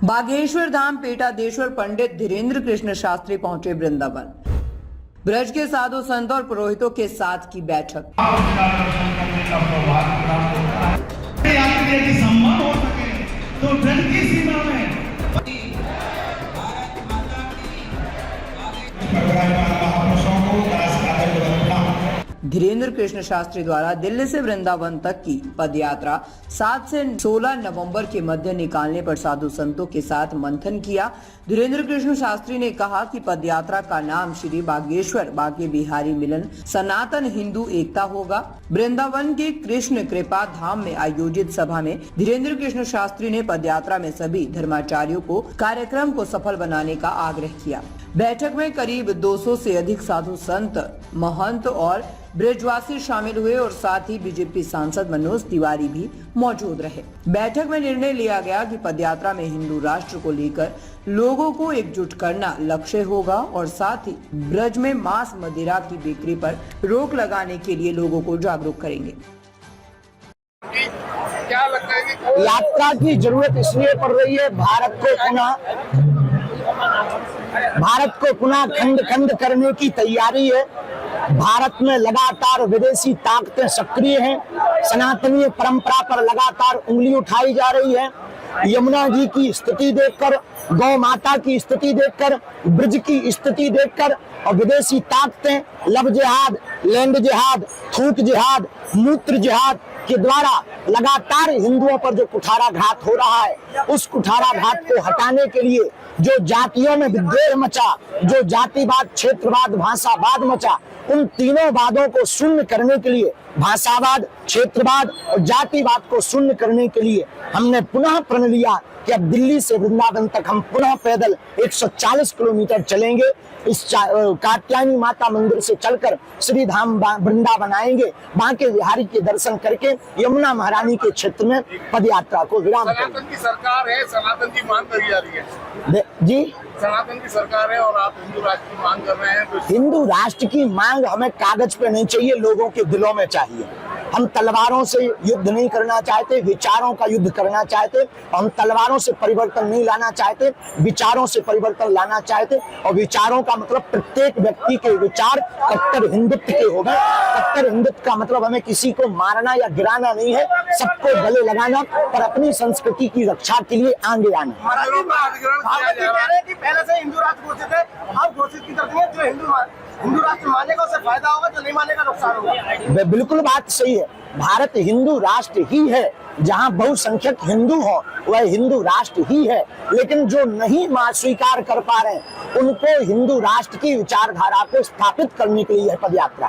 बागेश्वर धाम पीठाधीश्वर पंडित धीरेन्द्र कृष्ण शास्त्री पहुंचे वृंदावन। ब्रज के साधु संत और पुरोहितों के साथ की बैठक। सम्मान हो सके तो ब्रज की सीमा में धीरेन्द्र कृष्ण शास्त्री द्वारा दिल्ली से वृंदावन तक की पदयात्रा 7 से 16 नवंबर के मध्य निकालने पर साधु संतों के साथ मंथन किया। धीरेन्द्र कृष्ण शास्त्री ने कहा कि पदयात्रा का नाम श्री बागेश्वर बाके बिहारी मिलन सनातन हिंदू एकता होगा। वृंदावन के कृष्ण कृपा धाम में आयोजित सभा में धीरेन्द्र कृष्ण शास्त्री ने पदयात्रा में सभी धर्माचार्यों को कार्यक्रम को सफल बनाने का आग्रह किया। बैठक में करीब 200 से अधिक साधु संत, महंत और ब्रजवासी शामिल हुए और साथ ही बीजेपी सांसद मनोज तिवारी भी मौजूद रहे। बैठक में निर्णय लिया गया कि पदयात्रा में हिंदू राष्ट्र को लेकर लोगों को एकजुट करना लक्ष्य होगा और साथ ही ब्रज में मांस मदिरा की बिक्री पर रोक लगाने के लिए लोगों को जागरूक करेंगे। क्या लगता है कि यात्रा की जरूरत इसलिए पड़ रही है, भारत को पुनः खंड खंड करने की तैयारी है। भारत में लगातार विदेशी ताकतें सक्रिय हैं। सनातनीय परंपरा पर लगातार उंगली उठाई जा रही है। यमुना जी की स्थिति देखकर, गौ माता की स्थिति देखकर, ब्रज की स्थिति देखकर और विदेशी ताकतें लव जिहाद, लैंड जिहाद, थूक जिहाद, मूत्र जिहाद के द्वारा लगातार हिंदुओं पर जो कुठाराघात हो रहा है, उस कुठाराघात को हटाने के लिए जो जातियों में विद्वेष मचा, जो जातिवाद, क्षेत्रवाद, भाषावाद मचा, उन तीनों वादों को शून्य करने के लिए, भाषावाद, क्षेत्रवाद और जातिवाद को शून्य करने के लिए हमने पुनः प्रण लिया कि अब दिल्ली से वृंदावन तक हम पुनः पैदल 140 किलोमीटर चलेंगे। इस कात्यायनी माता मंदिर से चलकर श्री धाम वृंदावन आएंगे। बांके बिहारी के दर्शन करके यमुना महारानी के क्षेत्र में पदयात्रा को विराम करेंगे। सनातन की सरकार है, सनातन की मांग करी जा रही है जी। सनातन की सरकार है और आप हिंदू राष्ट्र की मांग कर रहे हैं। तो हिंदू राष्ट्र की मांग हमें कागज पे नहीं चाहिए, लोगों के दिलों में चाहिए। हम तलवारों से युद्ध नहीं करना चाहते, विचारों का युद्ध करना चाहते। हम तलवारों से परिवर्तन नहीं लाना चाहते, विचारों से परिवर्तन लाना चाहते। और विचारों का मतलब प्रत्येक व्यक्ति के विचार कट्टर हिंदुत्व के हो गए। कट्टर हिंदुत्व का मतलब हमें किसी को मारना या गिराना नहीं है, सबको गले लगाना और अपनी संस्कृति की रक्षा के लिए आगे आना। पहले से हिंदू राष्ट्र घोषित है, अब घोषित की तरफ है। जो हिंदू राष्ट्र मानेगा उससे फायदा होगा, जो नहीं मानेगा नुकसान होगा। बिल्कुल बात सही है। भारत हिंदू राष्ट्र ही है। जहां बहुसंख्यक हिंदू हो वह हिंदू राष्ट्र ही है। लेकिन जो नहीं स्वीकार कर पा रहे हैं, उनको हिंदू राष्ट्र की विचारधारा को स्थापित करने के लिए यह पदयात्रा।